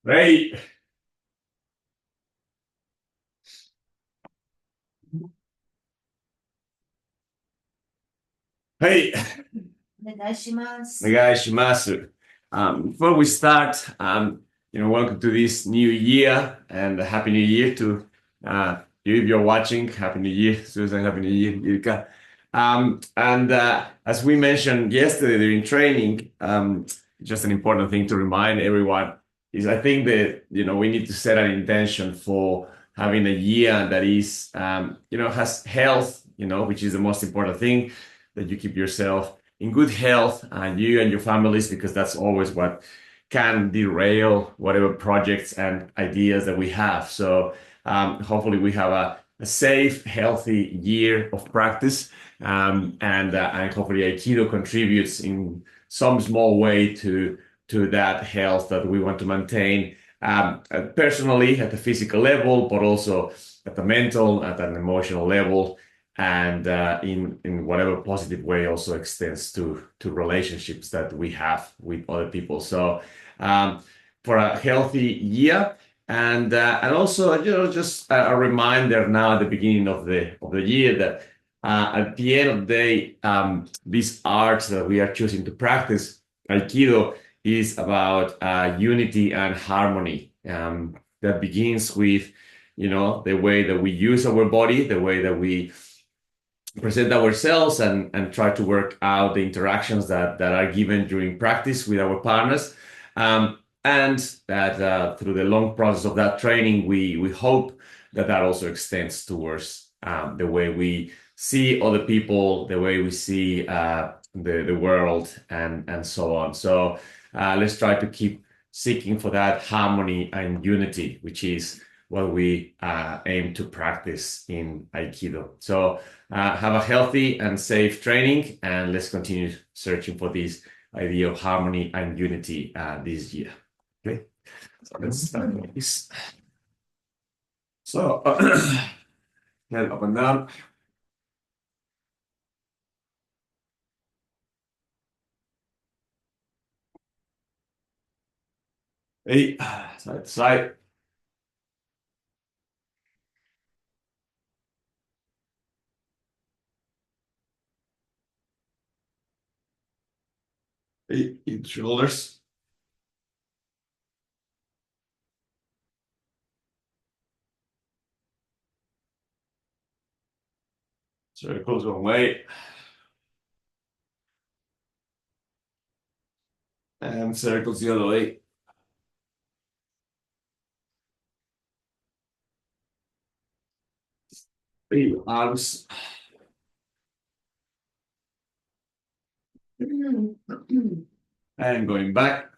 Hey, hey, お願いします。Onegaishimasu. Before we start, welcome to this new year and a happy new year to you if you're watching. Happy New Year, Susan. Happy New Year, Ilka. And as we mentioned yesterday during training, just an important thing to remind everyone is I think that we need to set an intention for having a year that is has health, which is the most important thing, that you keep yourself in good health, and you and your families, because that's always what can derail whatever projects and ideas that we have. So hopefully we have a safe, healthy year of practice, and hopefully Aikido contributes in some small way to that health that we want to maintain, personally at the physical level, but also at the mental, at an emotional level, and in whatever positive way also extends to relationships that we have with other people. So for a healthy year, and also just a reminder now at the beginning of the year that at the end of the day, this art that we are choosing to practice, Aikido, is about unity and harmony. That begins with the way that we use our body, the way that we present ourselves, and try to work out the interactions that are given during practice with our partners. And that through the long process of that training, we hope that also extends towards the way we see other people, the way we see the world, and so on. So let's try to keep seeking for that harmony and unity, which is what we aim to practice in Aikido. So have a healthy and safe training, and let's continue searching for this idea of harmony and unity this year. Okay, so let's start with this. So head up and down. Hey, side to side. Hey, keep the shoulders. Circles one way, and circles the other way. Hey, arms. And going back.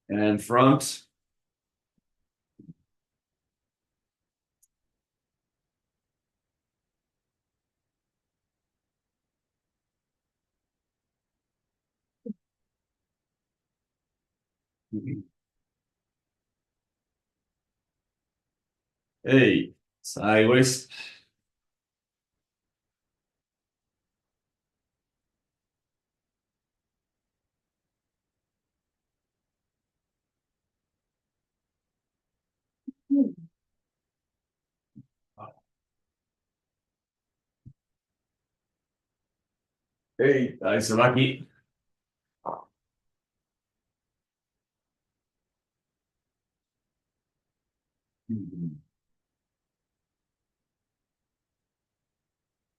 And front. Hey, sideways. Hey, Isolaki.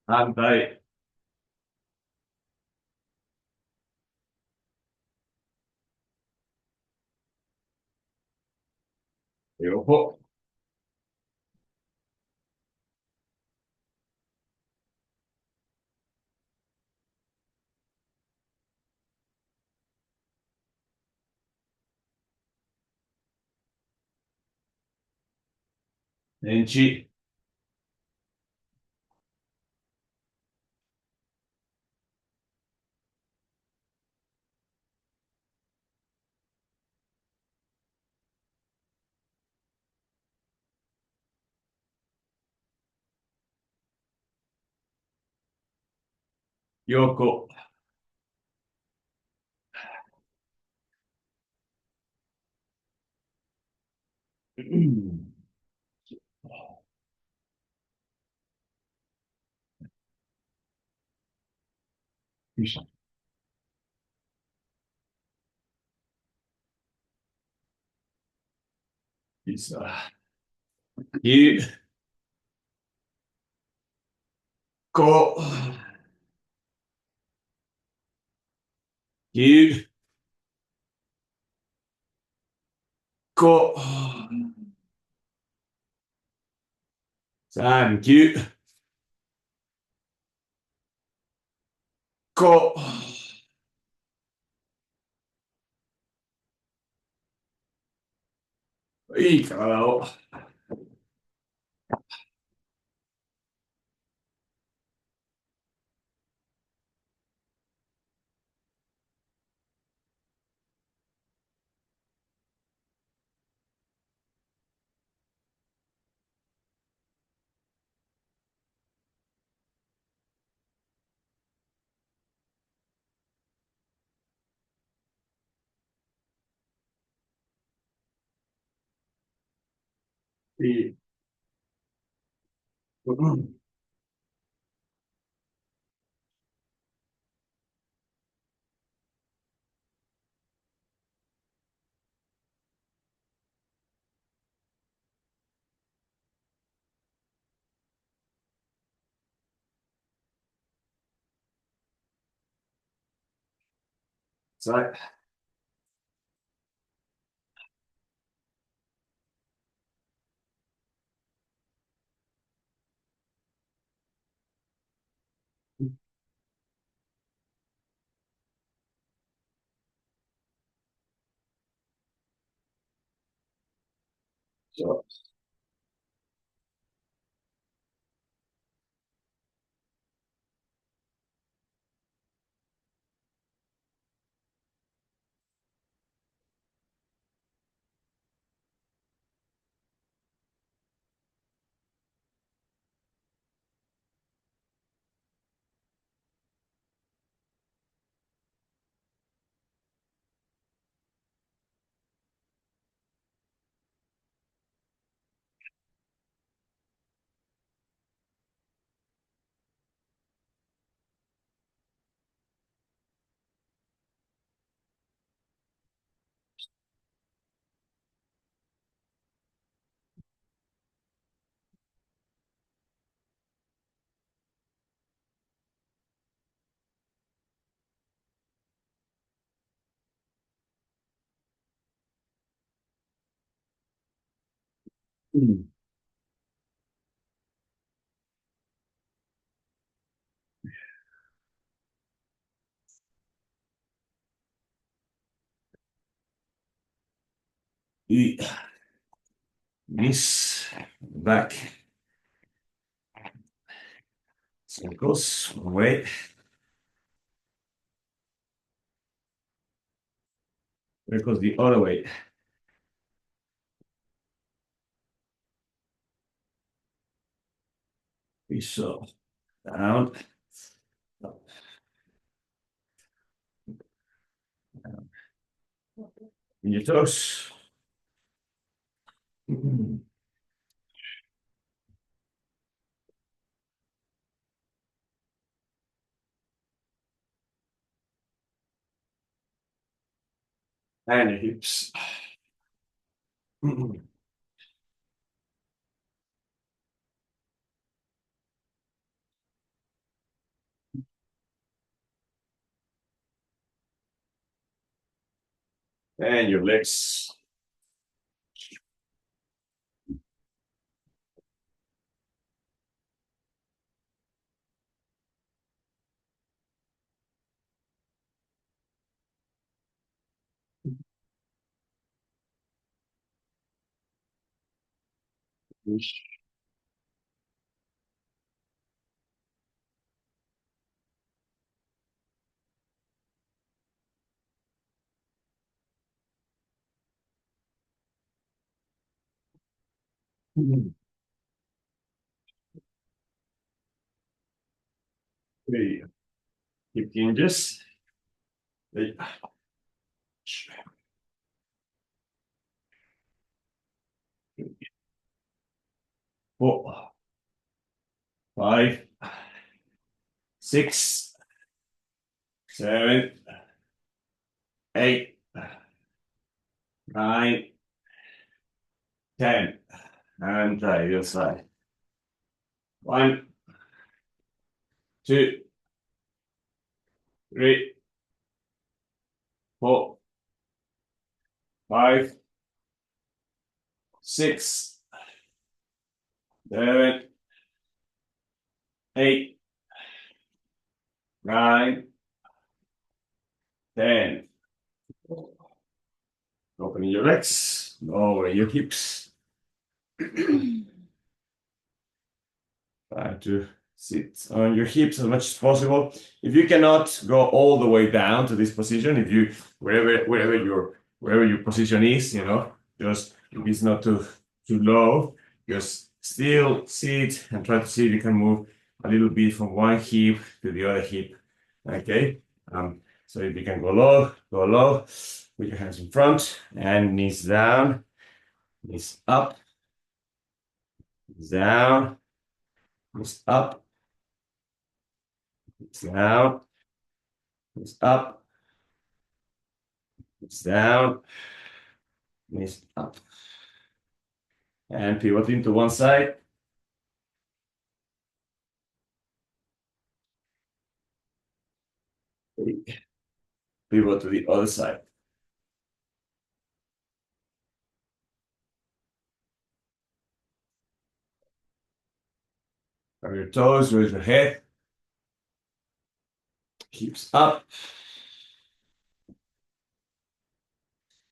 Hantai. Yoho. Enchi. Yoko. It's you go you go thank you goいい体をいい。さそう。うん。いい。Miss back. Circles. Wait. Circles the other way. So down. In your toes. And your hips. And your legs. Three. Hip hinges. 4, 5, 6, 7, 8, 9, 10. And try the other side. 1, 2, 3, 4, 5, 6, 7, 8, 9, 10. Opening your legs, lowering your hips. Try to sit on your hips as much as possible. If you cannot go all the way down to this position, if you wherever your position is, just if it's not too low, just still sit and try to see if you can move a little bit from one hip to the other hip. Okay. So if you can go low, put your hands in front and knees down, knees up, knees down, knees up, knees down, knees up, knees down, knees up. And pivoting to one side. Pivot to the other side. Grab your toes, raise your head. Hips up.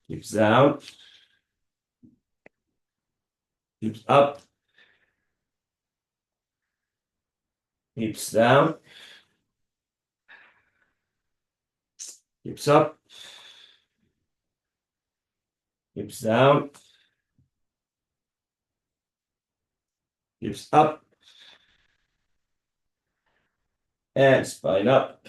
Hips down. Hips up. Hips down. Hips up. Hips down. Hips up. And spine up.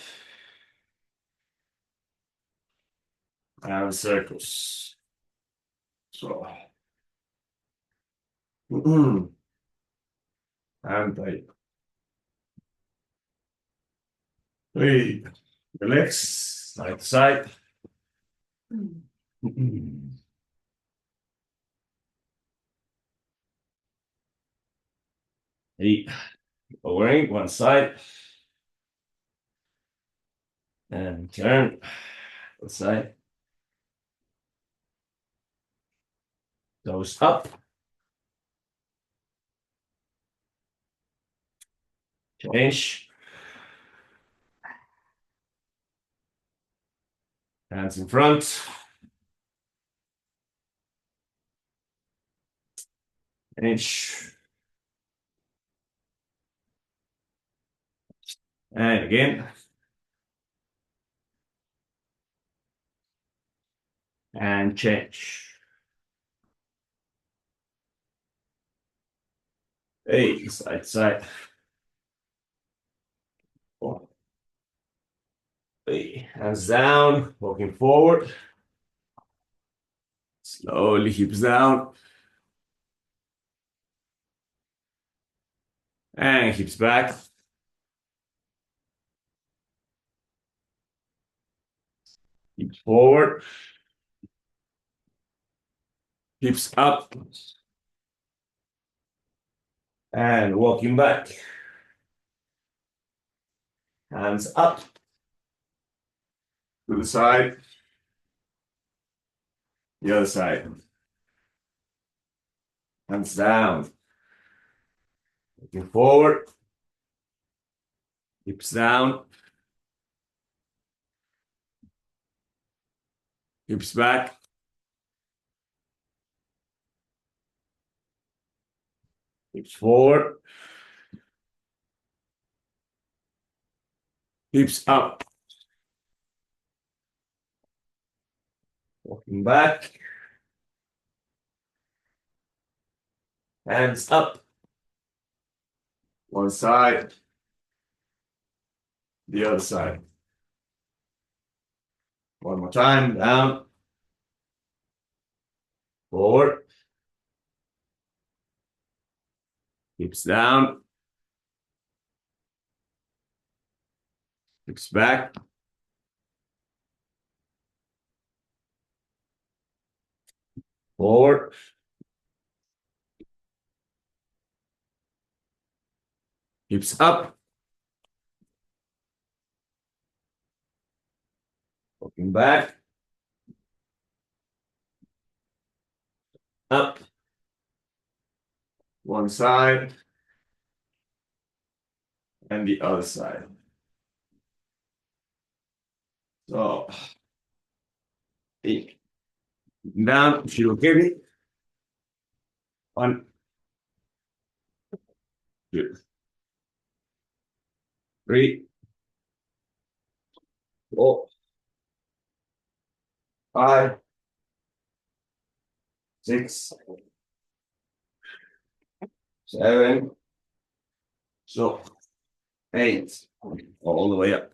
And circles. So. And tight. Three. Relax. Side to side. Eight. Lowering one side. And turn. Other side. Toes up. Change. Hands in front. Change. And again. And change. Hey, side to side. Hey, hands down, walking forward. Slowly hips down. And hips back. Hips forward. Hips up. And walking back. Hands up. To the side. The other side. Hands down. Looking forward. Hips down. Hips back. Hips forward. Hips up. Walking back. Hands up. One side. The other side. One more time. Down. Forward. Hips down. Hips back. Forward. Hips up. Looking back. Up. One side. And the other side. So, down. If you look at it. 1, 2, 3, 4, 5, 6, 7. So 8, all the way up.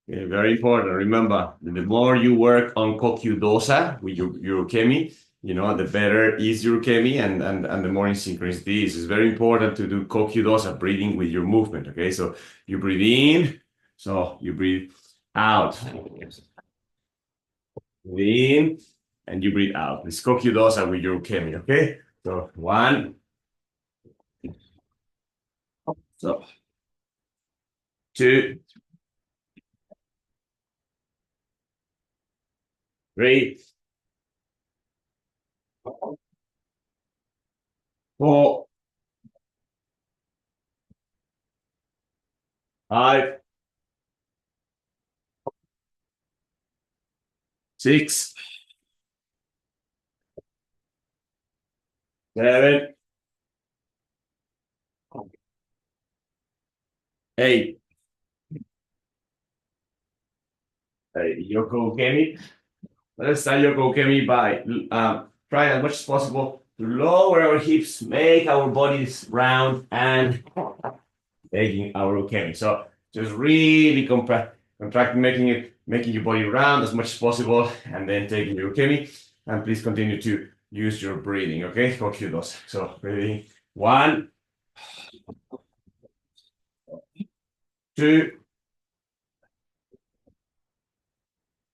Okay, very important. Remember, the more you work on kokyu dosa with your ukemi, the better is your ukemi and the more in synchronicity is. It's very important to do kokyu dosa, breathing with your movement. Okay, so you breathe in, so you breathe out. Breathe in, and you breathe out. It's kokyu dosa with your ukemi. Okay, so 1, so 2, 3, 4, 5, 6, 7, 8. Yoko Ukemi. Let's start Yoko Ukemi by trying as much as possible to lower our hips, make our bodies round, and taking our Ukemi. So just really contracting, making your body round as much as possible, and then taking your Ukemi. And please continue to use your breathing, okay? Kokyu-dosa. So breathing. 1, 2,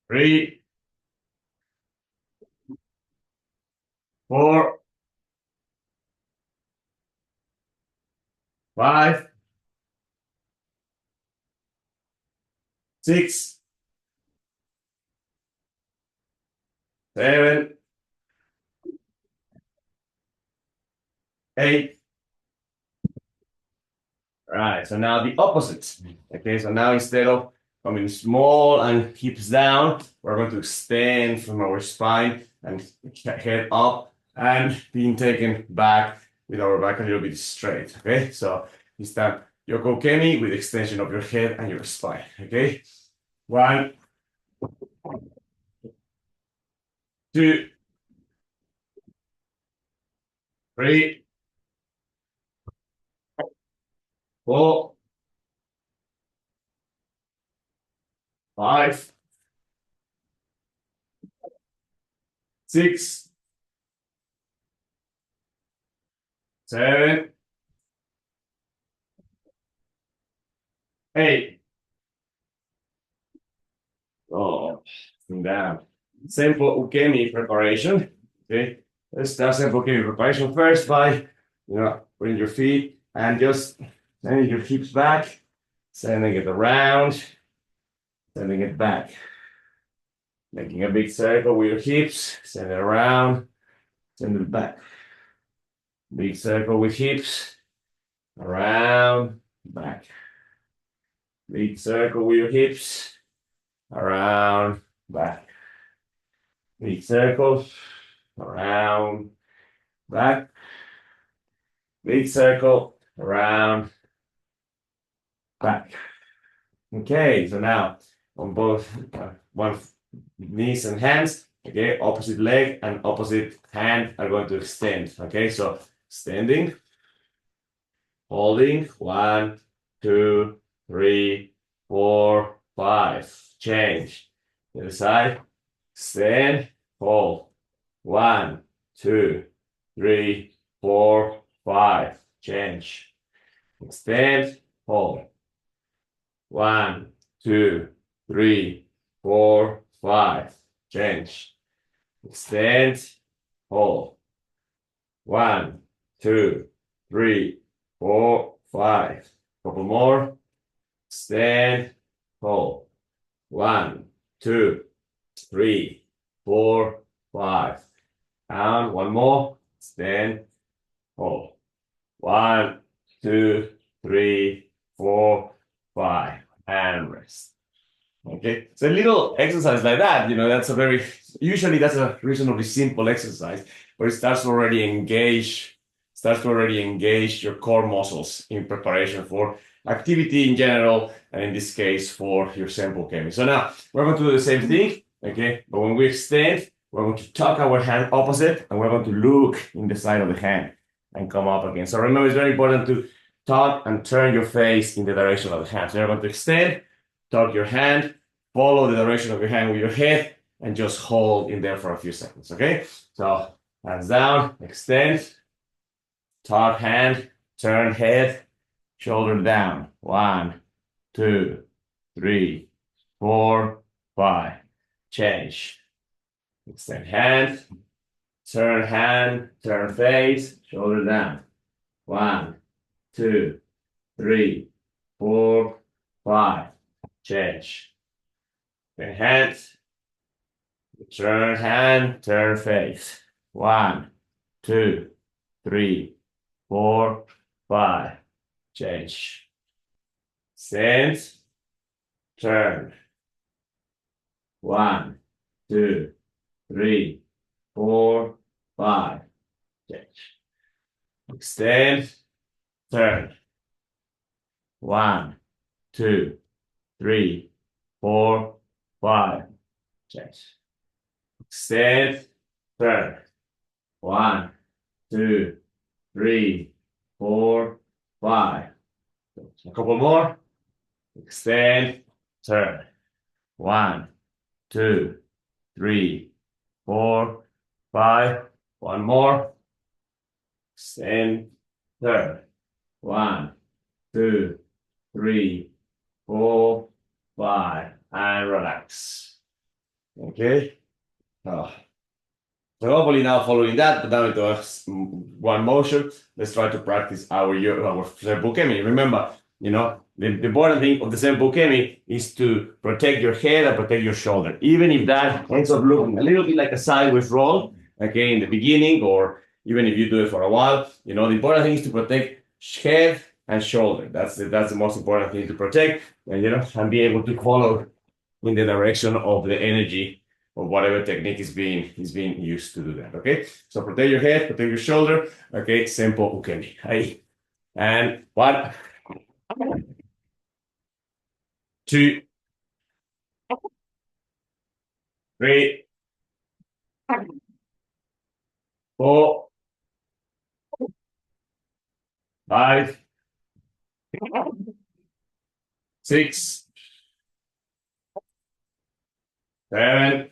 3, 4, 5, 6, 7, 8. Right, so now the opposite. Okay, so now instead of coming small and hips down, we're going to extend from our spine and head up and being taken back with our back a little bit straight. Okay, so this time Yoko Kemi with extension of your head and your spine. Okay, 1, 2, 3, 4, 5, 6, 7, 8. Oh, down. Simple ukemi preparation. Okay, let's start simple ukemi preparation first by putting your feet and just sending your hips back, sending it around, sending it back, making a big circle with your hips, send it around, send it back. Big circle with hips, around, back. Big circle with your hips, around, back. Big circles, around, back. Big circle, around, back. Okay, so now on both one knees and hands, okay, opposite leg and opposite hand are going to extend. Okay, so standing, holding, 1, 2, 3, 4, 5. Change. The other side. Extend, hold. 1, 2, 3, 4, 5. Change. Extend, hold. 1, 2, 3, 4, 5. Change. Extend, hold. 1, 2, 3, 4, 5. Couple more. Extend, hold. 1, 2, 3, 4, 5. And one more. Extend, hold. 1, 2, 3, 4, 5. And rest. Okay, so a little exercise like that, that's usually that's a reasonably simple exercise, but it starts to already engage your core muscles in preparation for activity in general, and in this case for your senpu kemi. So now we're going to do the same thing, okay? But when we extend, we're going to tuck our hand opposite, and we're going to look in the side of the hand and come up again. So remember, it's very important to tuck and turn your face in the direction of the hand. So you're going to extend, tuck your hand, follow the direction of your hand with your head, and just hold in there for a few seconds, okay? So hands down, extend, tuck hand, turn head, shoulder down. 1, 2, 3, 4, 5. Change. Extend hand, turn face, shoulder down. 1, 2, 3, 4, 5. Change. Hand, turn face. 1, 2, 3, 4, 5. Change. Stand, turn. 1, 2, 3, 4, 5. Change. Extend, turn. 1, 2, 3, 4, 5. Change. Extend, turn. 1, 2, 3, 4, 5. A couple more. Extend, turn. 1, 2, 3, 4, 5. One more. Extend, turn. 1, 2, 3, 4, 5. And relax. Okay. So hopefully now following that, put down into one motion. Let's try to practice our senpu kemi. Remember, the important thing of the senpu kemi is to protect your head and protect your shoulder. Even if that ends up looking a little bit like a sideways roll, okay, in the beginning, or even if you do it for a while, the important thing is to protect head and shoulder. That's the most important thing to protect, and be able to follow in the direction of the energy of whatever technique is being used to do that. Okay, so protect your head, protect your shoulder. Okay, senpu ukemi. And 1, 2, 3, 4, 5, 6, 7,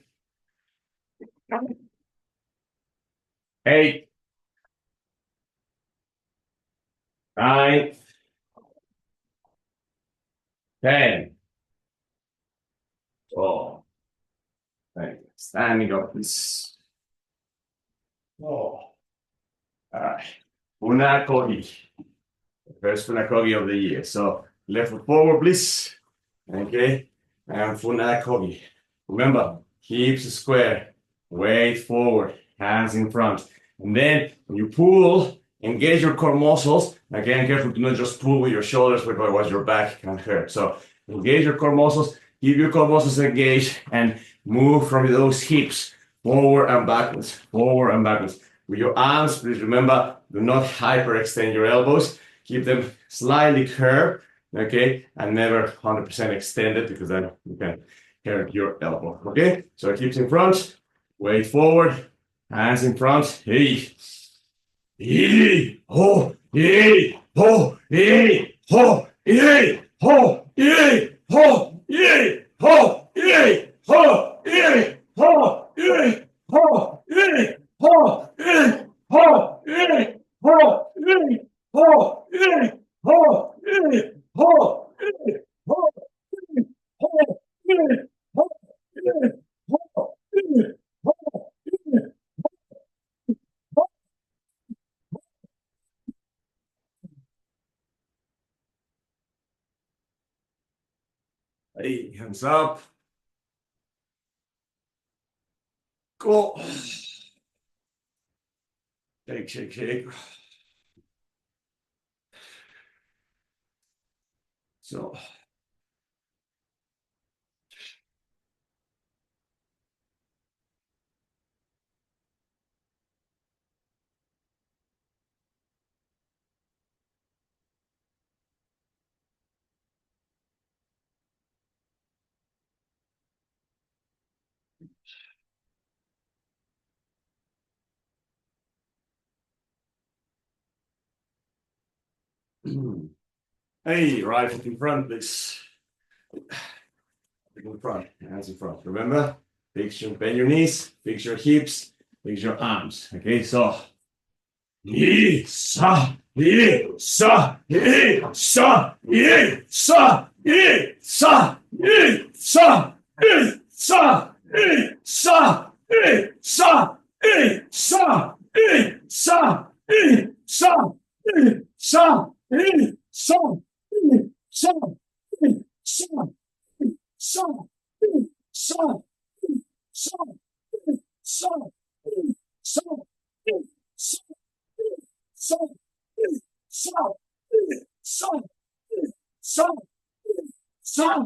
8, 9, 10. Oh, standing up, please. Oh, all right. Funakogi. First funakogi of the year. So left foot forward, please. Okay, and funakogi. Remember, hips square, weight forward, hands in front. And then when you pull, engage your core muscles. Again, careful to not just pull with your shoulders, because otherwise your back can hurt. So engage your core muscles, keep your core muscles engaged, and move from those hips forward and backwards, forward and backwards. With your arms, please remember, do not hyperextend your elbows. Keep them slightly curved, okay? And never 100% extended, because then you can hurt your elbow, okay? So hips in front, weight forward, hands in front. Hey, hey, ho, hey, ho, hey, ho, hey, ho, hey, ho, hey, ho, hey, ho, Hey, hands up. Go. Shake, shake, shake. So. Hey, right foot in front, please. In front, hands in front. Remember, bend your knees, fix your hips, fix your arms. Okay, so. Ye sa, ye sa, ye sa, ye sa, ye sa, ye sa, ye sa, ye sa, ye sa, ye sa, ye sa, ye sa, ye sa, ye sa, ye sa, ye sa, sa, sa, sa, sa, sa, sa, sa, sa, sa, sa, sa,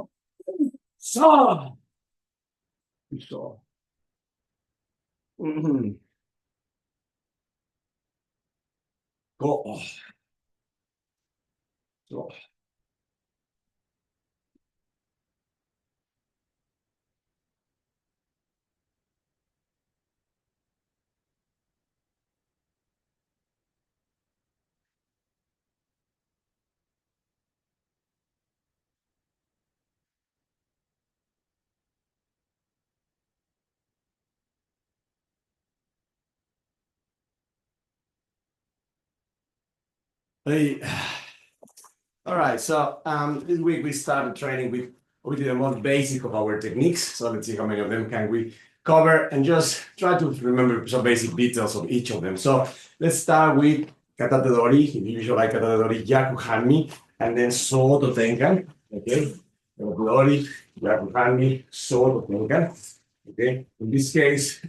sa. So, go. So. Hey. All right, so this week we started training with the most basic of our techniques. So let's see how many of them can we cover and just try to remember some basic details of each of them. So let's start with Katate Dori. If you visualize Katate Dori, Yaku Hanmi, and then Soto Tenkan. Okay, Katate Dori, Yaku Hanmi, Soto Tenkan. Okay, in this case,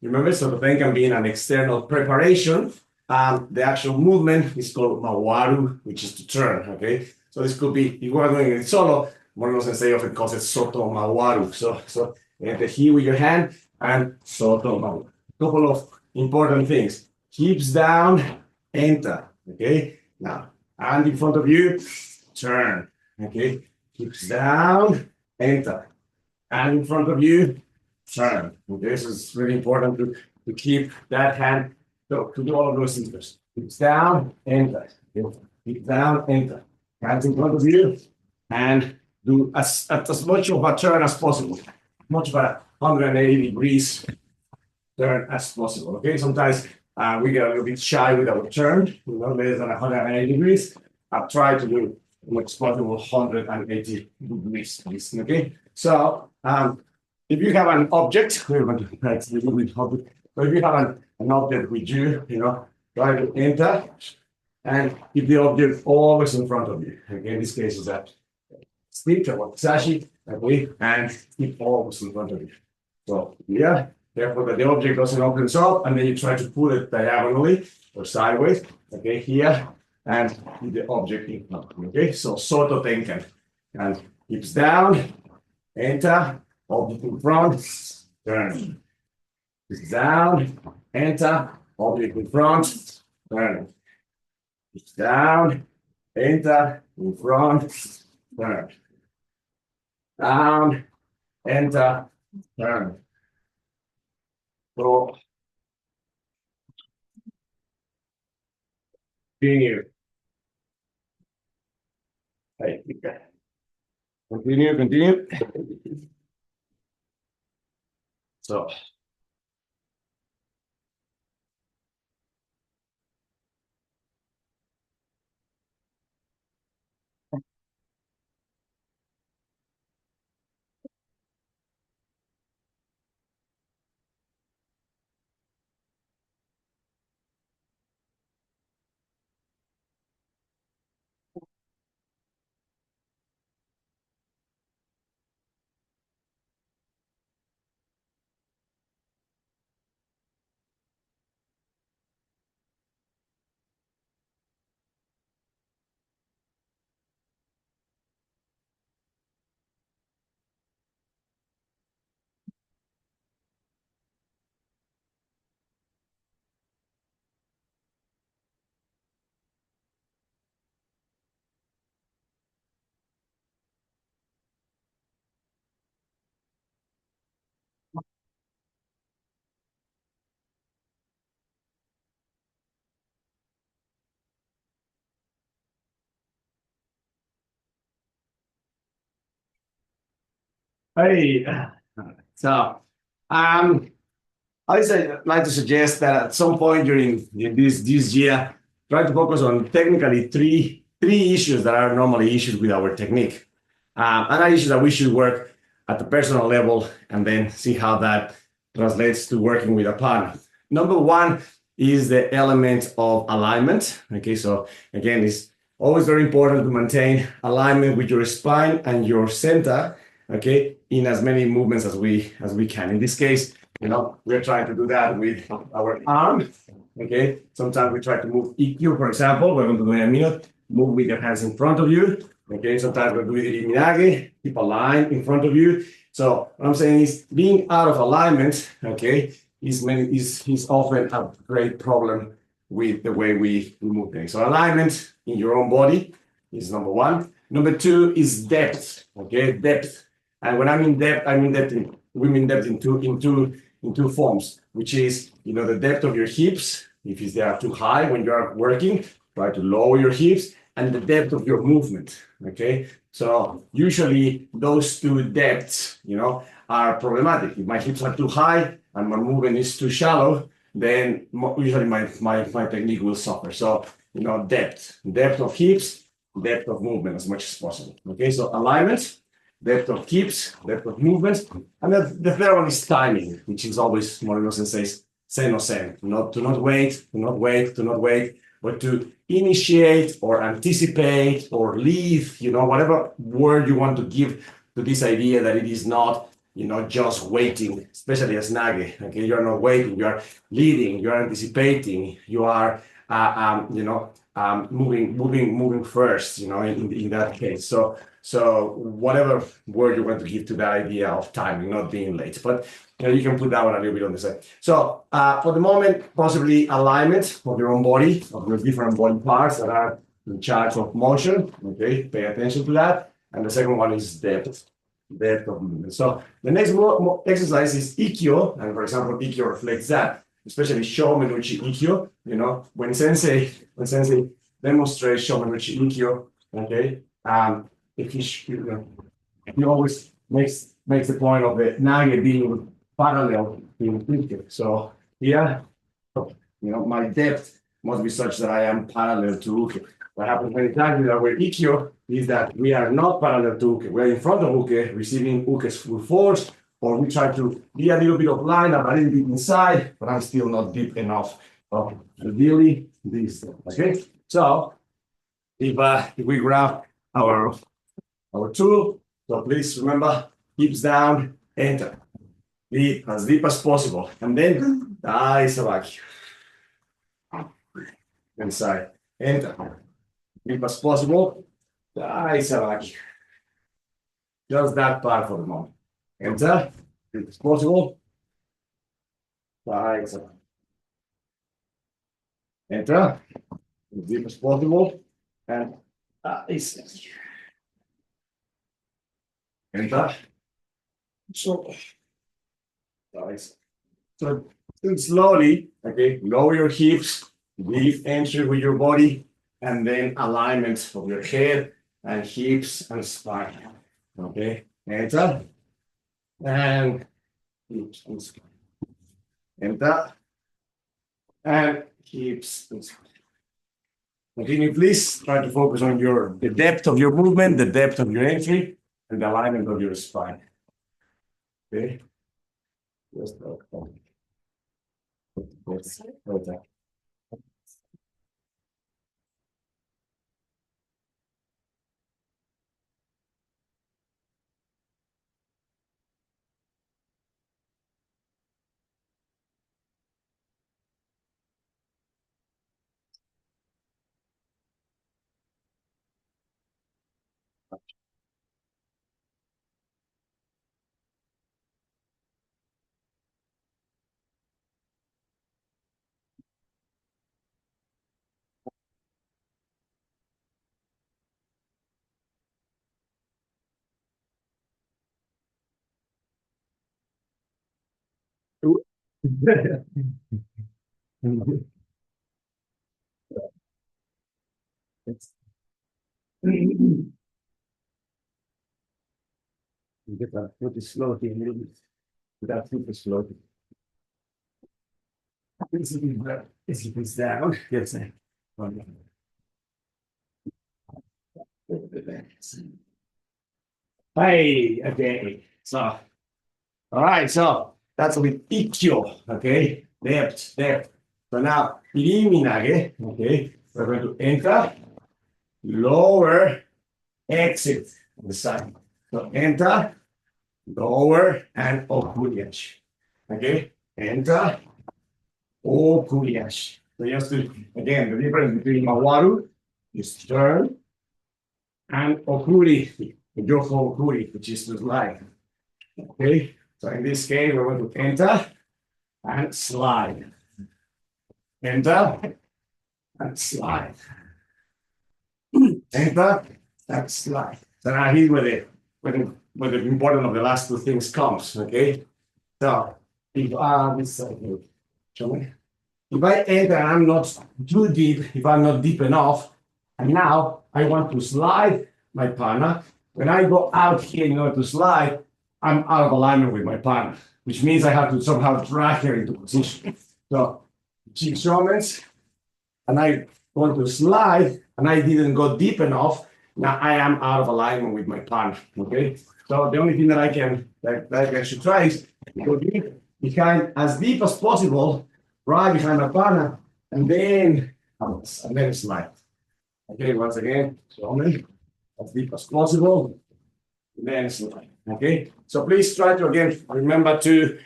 remember Soto Tenkan being an external preparation. The actual movement is called mawaru, which is to turn, okay? So this could be, if we are doing it solo, Moreno Sensei often calls it soto mawaru. So the he with your hand and soto mawaru. Couple of important things. Hips down, enter, okay? Now, hand in front of you, turn, okay? Hips down, enter. Hand in front of you, turn. Okay, this is really important to keep that hand. So to do all of those things. Hips down, enter. Hips down, enter. Hands in front of you, and do as much of a turn as possible. Much of a 180 degrees turn as possible. Okay, sometimes we get a little bit shy with our turn, less than 180 degrees. I've tried to do as much as possible 180 degrees. Okay, so if you have an object, we're going to practice a little bit object. So if you have an object with you, try to enter and keep the object always in front of you. Okay, in this case is that stick or sashi, okay, and keep always in front of you. So yeah, therefore that the object doesn't open up, and then you try to pull it diagonally or sideways. Okay, here, and keep the object in front. Okay, so soto tenkan, and hips down, enter, object in front, turn. Hips down, enter, object in front, turn. Hips down, enter, in front, turn. Down, enter, turn. So continue. Continue. So. Hey, so um, I would like to suggest that at some point during this year, try to focus on technically three issues that are normally issues with our technique, and are issues that we should work at the personal level and then see how that translates to working with a partner. Number one is the element of alignment. Okay, so again, it's always very important to maintain alignment with your spine and your center. Okay, in as many movements as we can. In this case, we're trying to do that with our arm. Okay, sometimes we try to move EQ, for example. We're going to do it in a minute. Move with your hands in front of you. Okay, sometimes we're doing it in Minage, keep a line in front of you. So what I'm saying is being out of alignment, okay, is often a great problem with the way we move things. So alignment in your own body is number one. Number two is depth, okay, depth. And when I mean depth we mean depth in two forms, which is, the depth of your hips. If they are too high when you are working, try to lower your hips, and the depth of your movement, okay? So usually those two depths, are problematic. If my hips are too high and my movement is too shallow, then usually my technique will suffer. So, depth of hips, depth of movement as much as possible, okay? So alignment, depth of hips, depth of movements. And then the third one is timing, which is always Moreno Sensei's sen no sen. To not wait, but to initiate or anticipate or lead, whatever word you want to give to this idea that it is not, just waiting, especially as Nage. Okay, you're not waiting, you are leading, you are anticipating, you are, moving first, in that case. So whatever word you want to give to that idea of timing, not being late, but you can put that one a little bit on the side. So for the moment, possibly alignment of your own body, of your different body parts that are in charge of motion. Okay, pay attention to that. And the second one is depth of movement. So the next exercise is Ikkyo, and for example, Ikkyo reflects that, especially Shomenuchi Ikkyo. When sensei demonstrates Shomenuchi Ikkyo, okay, if he always makes the point of the Nage being parallel to Ikkyo. So here, my depth must be such that I am parallel to Uke. What happens many times with our Ikkyo is that we are not parallel to Uke. We're in front of Uke, receiving Uke's full force, or we try to be a little bit of line, a little bit inside, but I'm still not deep enough. So ideally, this. Okay. So if we grab our tool, so please remember, hips down, enter. Be as deep as possible, and then dai sabaki. Inside, enter. Deep as possible, dai sabaki. Just that part for the moment. Enter, deep as possible, dai sabaki. Enter, as deep as possible, and dai sabaki. Enter. So, slowly, okay, lower your hips, deep entry with your body, and then alignment of your head and hips and spine. Okay, enter. And Enter. And hips. Continue, please. Try to focus on the depth of your movement, the depth of your entry, and the alignment of your spine. Okay. Just okay. Get that foot is floating a little bit. That foot is floating. This is down. Yes. Hey, okay. So, all right. So that's with Ikkyo. Okay. Depth, depth. So now, preliminary. Okay. We're going to enter, lower, exit on the side. So enter, lower, and okuriashi. Okay. Enter, okuriashi. So just to, again, the difference between mawaru is turn and okuri, Yoko okuri, which is to slide. Okay, so in this case, we're going to enter and slide. Enter and slide. Enter and slide. So now here's where the important of the last two things comes. Okay, so if if I enter and I'm not too deep, if I'm not deep enough, and now I want to slide my partner. When I go out here in order to slide, I'm out of alignment with my partner, which means I have to somehow drag her into position. So she showmans, and I want to slide, and I didn't go deep enough. Now I am out of alignment with my partner. Okay. So the only thing that I should try is go deep behind, as deep as possible, right behind my partner, and then slide. Okay, once again, showman, as deep as possible, and then slide. Okay, so please try to again remember the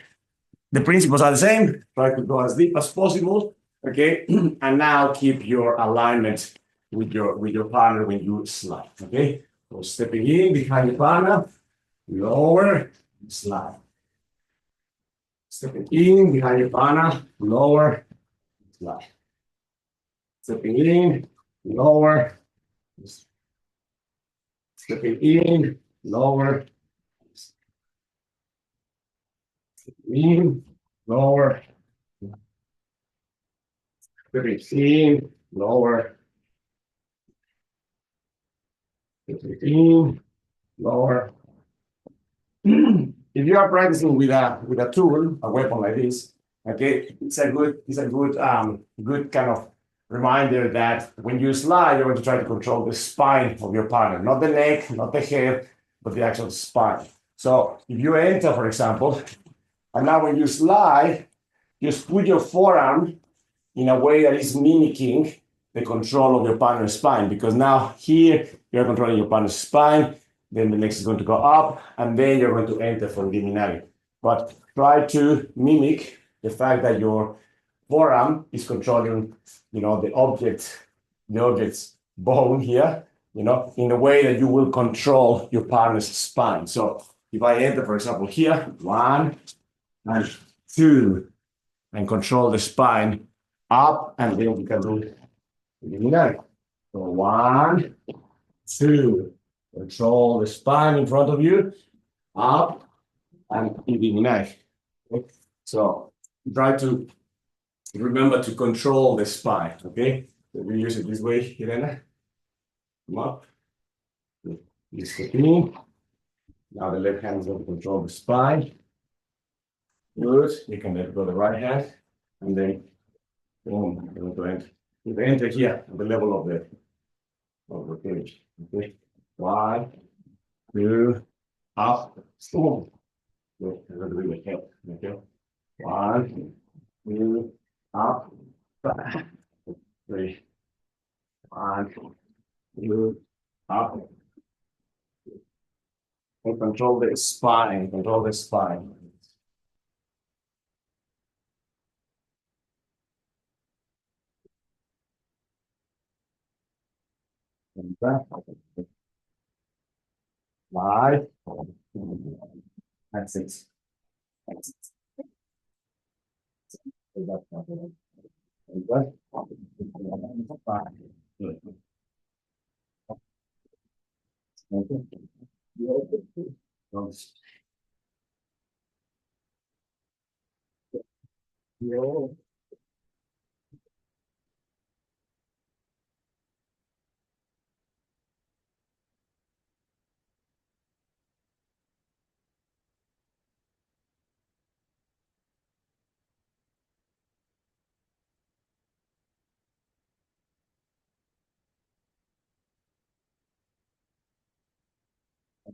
principles are the same. Try to go as deep as possible. Okay, and now keep your alignment with your partner when you slide. Okay, so stepping in behind your partner, lower, slide. Stepping in behind your partner, lower, slide. Stepping in, lower, stepping in, lower, stepping in, lower, stepping in, lower, stepping in, lower. If you are practicing with a tool, a weapon like this, okay, it's a good kind of reminder that when you slide, you're going to try to control the spine of your partner, not the neck, not the head, but the actual spine. So if you enter, for example, and now when you slide, just put your forearm in a way that is mimicking the control of your partner's spine, because now here you're controlling your partner's spine, then the next is going to go up, and then you're going to enter for liminari. But try to mimic the fact that your forearm is controlling, the object's bone here, in a way that you will control your partner's spine. So if I enter, for example, here, 1 and 2, and control the spine up, and then we can do liminari. So 1, 2, control the spine in front of you, up, and liminari. Okay? So try to remember to control the spine, okay? So we use it this way, Irena. Come up. You step in. Now the left hand is going to control the spine. Good. You can let go the right hand, and then boom, you're going to enter here at the level of the cage. Okay. 1, 2, up, boom. Good. A little bit of help. Okay. 1, 2, up, back. 3, 1, 2, up. And control the spine. Control the spine. And back. 5. That's it. That's it. And back. And back. 5. Good. Okay. Yo.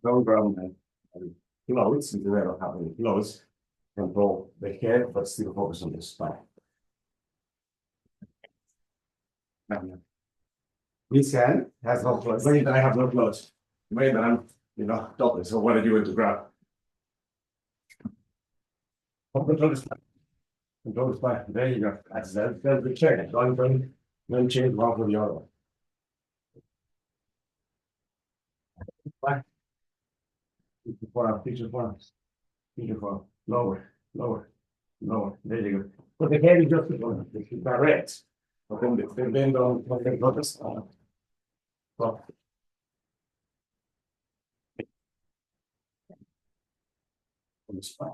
Don't grab my clothes if you ever have any clothes. Control the head, but still focus on the spine. This hand has no clothes. Wait that I have no clothes. Wait that I'm, topless. So what are you going to grab? Control the spine. Control the spine. There you go. That's the chair. Don't change one for the other one. Back. Feature form. Lower, lower, lower. There you go. But the head is just direct. Okay, then don't notice. Well, on the spine.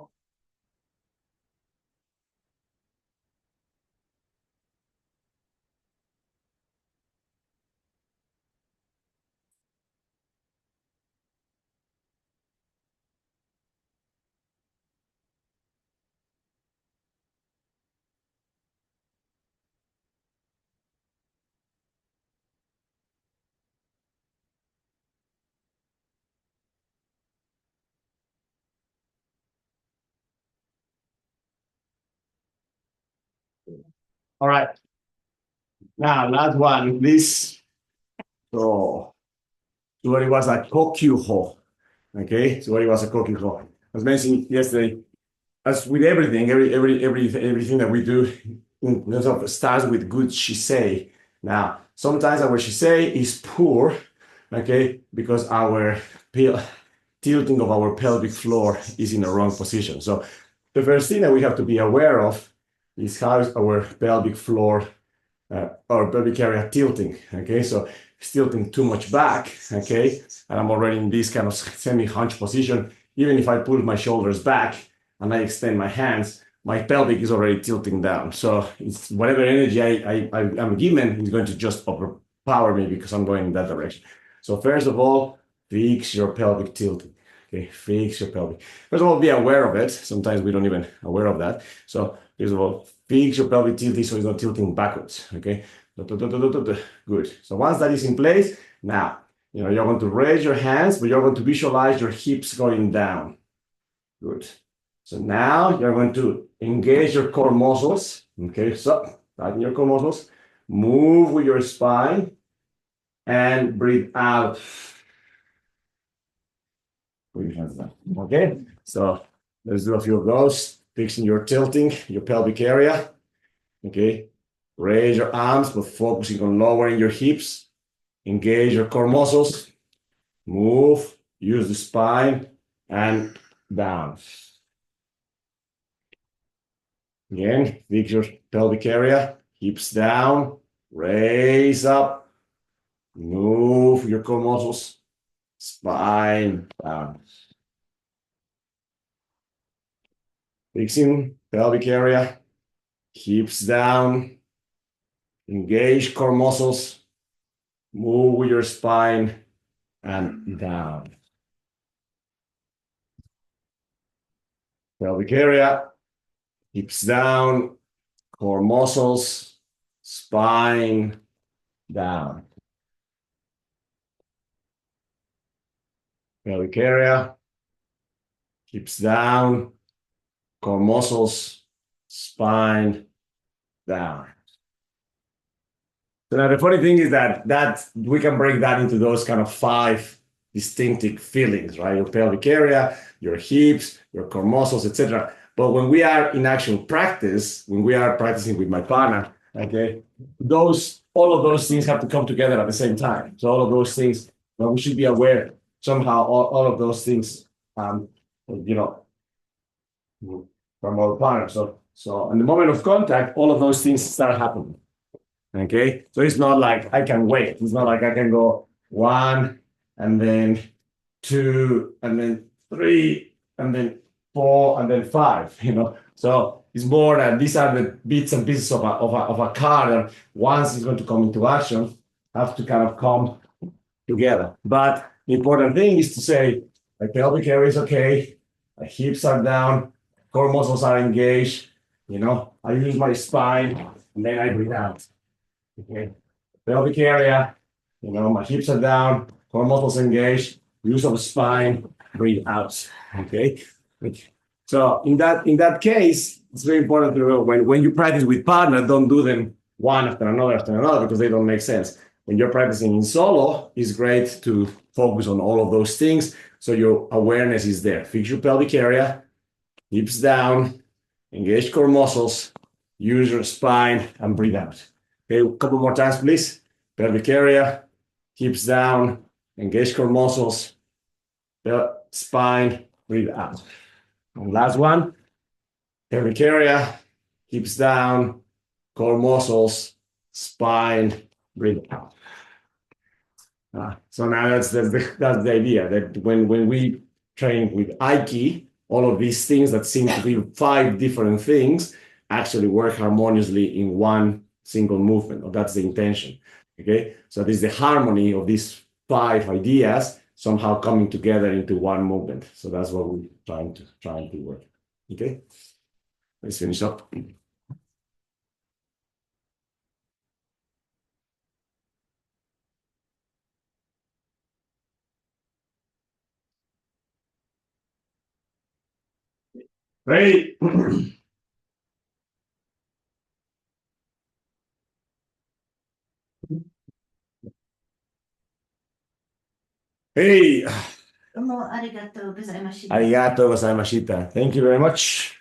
All right. Now, last one. This. So what it was a kokyuho. Okay. So what it was a kokyuho. As mentioned yesterday, as with everything, everything that we do starts with good shisei. Now, sometimes our shisei is poor, okay, because our tilting of our pelvic floor is in the wrong position. So the first thing that we have to be aware of is how is our pelvic floor or pelvic area tilting. Okay, so it's tilting too much back. Okay, and I'm already in this kind of semi-hunch position. Even if I pull my shoulders back and I extend my hands, my pelvic is already tilting down. So it's whatever energy I'm given is going to just overpower me because I'm going in that direction. So first of all, fix your pelvic tilting. Okay, fix your pelvic. First of all, be aware of it. Sometimes we don't even aware of that. So first of all, fix your pelvic tilting so it's not tilting backwards. Okay, good. So once that is in place, now you're going to raise your hands, but you're going to visualize your hips going down. Good. So now you're going to engage your core muscles. Okay, so tighten your core muscles, move with your spine, and breathe out. Put your hands down. Okay, so let's do a few of those. Fixing your tilting, your pelvic area. Okay, raise your arms, but focusing on lowering your hips. Engage your core muscles. Move, use the spine, and down. Again, fix your pelvic area, hips down, raise up, move your core muscles, spine down. Fixing pelvic area, hips down, engage core muscles, move with your spine and down. Pelvic area, hips down, core muscles, spine down. Pelvic area, hips down, core muscles, spine down. So now the funny thing is that we can break that into those kind of 5 distinctive feelings, right? Your pelvic area, your hips, your core muscles, etc. But when we are in actual practice, when we are practicing with my partner, okay, all of those things have to come together at the same time. So all of those things, we should be aware somehow all of those things, you know, from our partner. So in the moment of contact, all of those things start happening. Okay, so it's not like I can wait. It's not like I can go 1 and then 2 and then 3 and then 4 and then 5. So it's more that these are the bits and pieces of a card, and once it's going to come into action, have to kind of come together. But the important thing is to say, my pelvic area is okay, my hips are down, core muscles are engaged. I use my spine, and then I breathe out. Okay, pelvic area, my hips are down, core muscles engaged, use of spine, breathe out. Okay. So in that case, it's very important to know when you practice with partner, don't do them one after another because they don't make sense. When you're practicing in solo, it's great to focus on all of those things so your awareness is there. Fix your pelvic area, hips down, engage core muscles, use your spine, and breathe out. Okay, a couple more times, please. Pelvic area, hips down, engage core muscles, spine, breathe out. And last one, pelvic area, hips down, core muscles, spine, breathe out. So now that's the idea that when we train with Aiki, all of these things that seem to be 5 different things actually work harmoniously in one single movement. Or that's the intention. Okay, so this is the harmony of these 5 ideas somehow coming together into one movement. So that's what we're trying to work. Okay, let's finish up. Great. Hey. どうもありがとうございました。Arigato gozaimashita. Thank you very much.